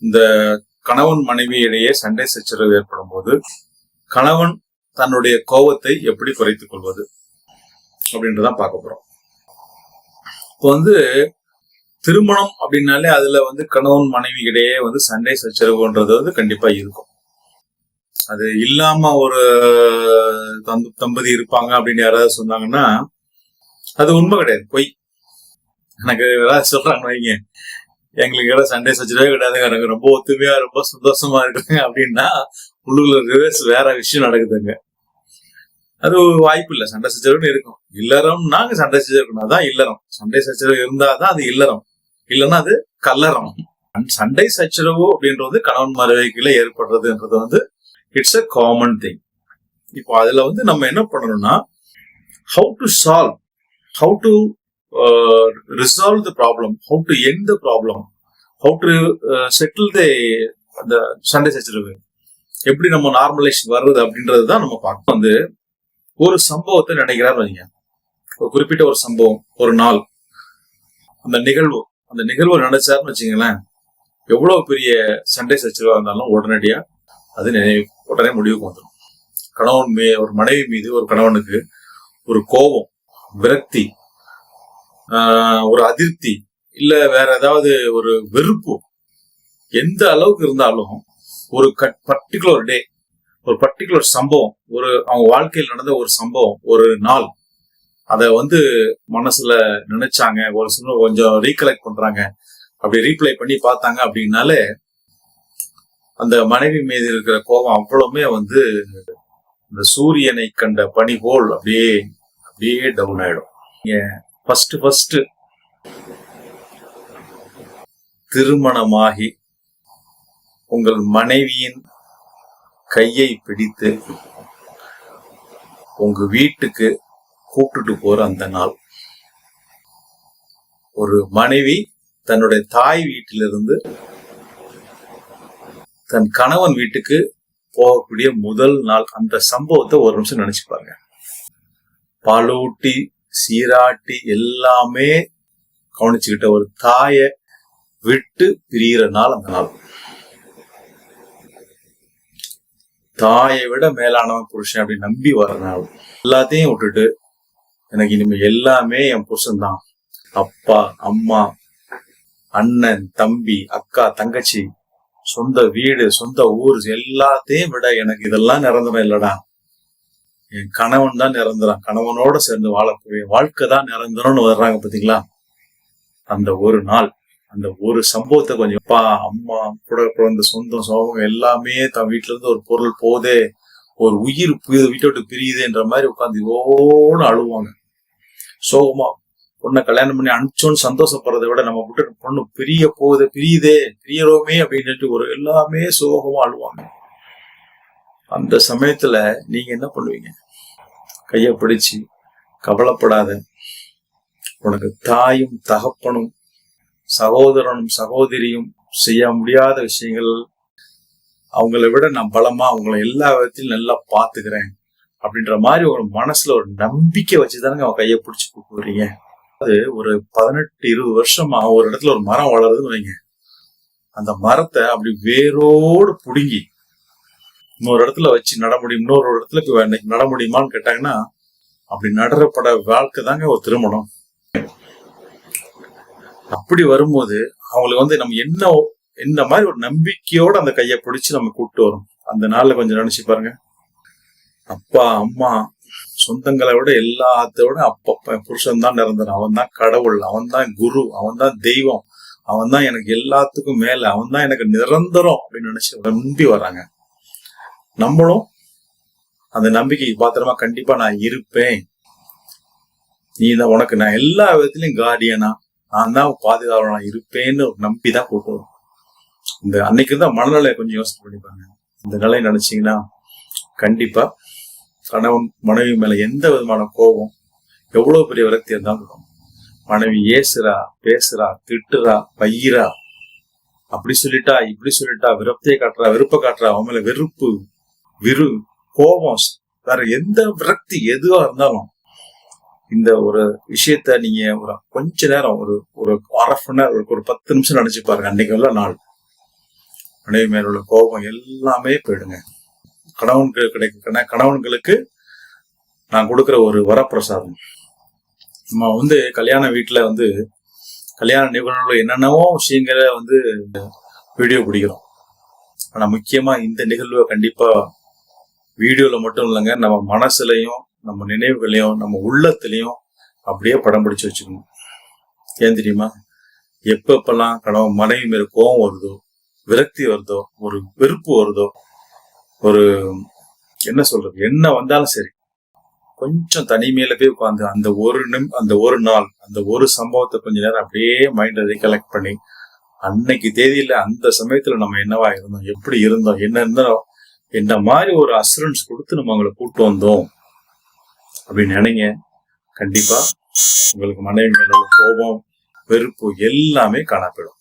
இந்த கணவன் மனைவி இடையே சண்டை சச்சரவு ஏற்படும் போது கணவன் தன்னுடைய கோபத்தை எப்படி குறைத்துக் கொள்வது அப்படின்றதான் பார்க்க போறோம். இப்போ திருமணம் அப்படின்னாலே அதுல கணவன் மனைவி இடையே சண்டை சச்சரவுன்றது கண்டிப்பா இருக்கும். அது இல்லாம ஒரு தம்பதி இருப்பாங்க அப்படின்னு யாராவது சொன்னாங்கன்னா அது உண்மை கிடையாது, பொய். எனக்கு ஏதாவது சொல்றாங்க வைங்க, எங்களுக்கு இடம் சண்டை சச்சரவே கிடையாதுங்க, எனக்கு ரொம்ப ஒத்துமையா ரொம்ப சந்தோஷமா இருக்குங்க அப்படின்னா உள்ளுக்குள்ள ரிவர்ஸ் வேற விஷயம் நடக்குதுங்க. அது வாய்ப்பு இல்லை, சண்டை சச்சரவுன்னு இருக்கும். இல்லறம் நாங்க சண்டை சச்சரவு அதான் இல்லறம். சண்டை சச்சரவு இருந்தாதான் அது இல்லறம், இல்லைன்னா அது கல்லறம். சண்டை சச்சரவு அப்படின்றது கணவன் மனைவிக்குள்ள ஏற்படுறதுன்றது இட்ஸ் அ காமன் திங். இப்போ அதுல நம்ம என்ன பண்ணணும்னா how to solve, how to resolve the problem, how to end the problem, how to settle the சண்டை சச்சரவு எப்படி நம்ம நார்மலைஸ் வர்றது அப்படின்றதுதான் நம்ம பார்க்கணும். ஒரு சம்பவத்தை நினைக்கிறாரு வைங்க, ஒரு குறிப்பிட்ட ஒரு சம்பவம், ஒரு நாள், அந்த நிகழ்வு நினைச்சாருன்னு வச்சுங்களேன், எவ்வளவு பெரிய சண்டை சச்சரவா இருந்தாலும் உடனடியா அது உடனே முடிவுக்கு வந்துடும். ஒரு மனைவி மீது ஒரு கணவனுக்கு ஒரு கோபம், விரக்தி, ஒரு அதிருப்தி, இல்ல வேற ஏதாவது ஒரு வெறுப்பு எந்த அளவுக்கு இருந்தாலும் ஒரு பர்டிகுலர் டே, ஒரு பர்டிகுலர் சம்பவம், அவங்க வாழ்க்கையில் நடந்த ஒரு சம்பவம், ஒரு நாள், அத மனசுல நினைச்சாங்க, ஒரு சின்ன கொஞ்சம் ரீகலெக்ட் பண்றாங்க, அப்படி ரீப்ளை பண்ணி பார்த்தாங்க அப்படின்னாலே அந்த மனைவி மீது இருக்கிற கோபம் அவ்வளவுமே இந்த சூரியனை கண்ட பனி போல் அப்படியே டவுன் ஆயிடும். ஃபர்ஸ்ட் திருமணமாகி உங்கள் மனைவியின் கையை பிடித்து உங்க வீட்டுக்கு கூப்பிட்டுட்டு போற அந்த நாள், ஒரு மனைவி தன்னுடைய தாய் வீட்டிலிருந்து தன் கணவன் வீட்டுக்கு போகக்கூடிய முதல் நாள், அந்த சம்பவத்தை ஒரு நிமிஷம் நினைச்சு பாருங்க. பாலூட்டி சீராட்டி எல்லாமே கவனிச்சுக்கிட்ட ஒரு தாயை விட்டு பிரிகிற நாள் அந்த நாள். தாயை விட மேலானவன் புருஷன் அப்படி நம்பி வர்ற நாள். எல்லாத்தையும் விட்டுட்டு எனக்கு இனிமே எல்லாமே என் புருஷன் தான், அப்பா அம்மா அண்ணன் தம்பி அக்கா தங்கச்சி, சொந்த வீடு சொந்த ஊர் எல்லாத்தையும் விட எனக்கு இதெல்லாம் நிரந்தரம் இல்லடா, என் கணவன் தான் நிரந்தரம், கணவனோட சேர்ந்து வாழக்கூடிய வாழ்க்கை தான் நிரந்தரம்னு வர்றாங்க பாத்தீங்களா. அந்த ஒரு நாள், அந்த ஒரு சம்பவத்தை கொஞ்சம் அப்பா அம்மா கூட குழந்தை சொந்தம் சோகம் எல்லாமே தன் வீட்டுல இருந்து ஒரு பொருள் போதே, ஒரு உயிர் வீட்டை விட்டு பிரியுதுன்ற மாதிரி உட்காந்து ஓன்னு அழுவாங்க. சோகமா பொண்ணை கல்யாணம் பண்ணி அனுப்பிச்சோன்னு சந்தோஷப்படுறதை விட நம்ம விட்டு பொண்ணு பிரியறோமே அப்படின்னு ஒரு எல்லாமே சோகமா அழுவாங்க. அந்த சமயத்துல நீங்க என்ன பண்ணுவீங்க? கைய பிடிச்சு கவலைப்படாத, உனக்கு தாயும் தகப்பனும் சகோதரனும் சகோதரியும் செய்ய முடியாத விஷயங்கள், அவங்கள விட நான் பலமா அவங்கள எல்லா விதத்திலும் நல்லா பாத்துக்கிறேன் அப்படின்ற மாதிரி ஒரு மனசுல ஒரு நம்பிக்கை வச்சுதானுங்க அவன் கையை பிடிச்சு கூப்பிடுறீங்க. அது ஒரு 18-20 வருஷமா ஒரு இடத்துல ஒரு மரம் வளருதுன்னு வைங்க, அந்த மரத்தை அப்படி வேரோடு புடுங்கி இன்னொரு இடத்துல வச்சு நட முடியும், இன்னொரு இடத்துல நட முடியுமான்னு கேட்டாங்கன்னா அப்படி நடறப்பட வாழ்க்கை தாங்க ஒரு திருமணம். அப்படி வரும்போது அவங்களுக்கு நம்ம என்ன மாதிரி ஒரு நம்பிக்கையோட அந்த கையை பிடிச்சு நம்ம கூப்பிட்டு வரும். அந்த நாள்ல கொஞ்சம் நினைச்சு பாருங்க. அப்பா அம்மா சொந்தங்களை விட எல்லாத்தோட அப்பா புருஷன் தான் நிரந்தரம், அவன் தான் கடவுள், அவன் தான் குரு, அவன் தான் தெய்வம், அவன் தான் எனக்கு எல்லாத்துக்கும் மேல, அவன் தான் எனக்கு நிரந்தரம் அப்படின்னு நினைச்சு நம்பி வராங்க. நம்மளும் அந்த நம்பிக்கை பாத்திரமா கண்டிப்பா நான் இருப்பேன், நீ தான் உனக்கு நான் எல்லா விதத்திலையும் கார்டியனா, நான் தான் பாதுகாவலனா இருப்பேன்னு ஒரு நம்பிதான் கூப்பிடுவோம். இந்த அன்னைக்கு தான் மனநிலை கொஞ்சம் யோசனை பண்ணிப்பாங்க. இந்த நிலையை நினைச்சீங்கன்னா கண்டிப்பா கணவன் மனைவி மேல எந்த விதமான கோபம், எவ்வளவு பெரிய விரக்தி இருந்தாலும், மனைவி ஏசுறா பேசுறா திட்டுறா பையிறா, அப்படி சொல்லிட்டா இப்படி சொல்லிட்டா, விரப்தியை காட்டுறா வெறுப்பை காட்டுறா, அவன் மேல வெறுப்பு கோபம், வேற எந்த விரக்தி எதுவா இருந்தாலும் இந்த ஒரு விஷயத்த நீங்க ஒரு கொஞ்ச நேரம் ஒரு அரை மணி நேரம் ஒரு 10 நிமிஷம் நினைச்சு பாருங்க. அன்னைக்கு உள்ள நாள் மனைவி மேல உள்ள கோபம் எல்லாமே போயிடுங்க. கணவன்களுக்கு நான் கொடுக்கிற ஒரு வரப்பிரசாதம். நம்ம கல்யாண வீட்டுல கல்யாண நிகழ்வுல என்னென்னவோ விஷயங்களை வீடியோ பிடிக்கிறோம். ஆனா முக்கியமா இந்த நிகழ்வை கண்டிப்பா வீடியோல மட்டும் இல்லைங்க, நம்ம மனசுலயும் நம்ம நினைவுகளையும் நம்ம உள்ளத்திலையும் அப்படியே படம் பிடிச்சு வச்சுக்கணும். ஏன் தெரியுமா? எப்பெல்லாம் கணவன் மனைவி மேல கோபம் வருதோ, விரக்தி வருதோ, ஒரு வெறுப்பு வருதோ, ஒரு என்ன வந்தாலும் சரி, கொஞ்சம் தனிமையில போய் உட்காந்து அந்த ஒரு நாள் அந்த ஒரு சம்பவத்தை கொஞ்ச நேரம் அப்படியே மைண்ட்ல ரீகலெக்ட் பண்ணி, அன்னைக்கு தேதியில அந்த சமயத்துல நம்ம என்னவா இருந்தோம், எப்படி இருந்தோம், என்ன இருந்தோம், என்ன மாதிரி ஒரு அசூரன்ஸ் கொடுத்து நம்ம அவங்களை கூட்டு வந்தோம் அப்படின்னு நினைங்க. கண்டிப்பா உங்களுக்கு மனைவி மேல கோபம், வெறுப்பு எல்லாமே காணப்படும்.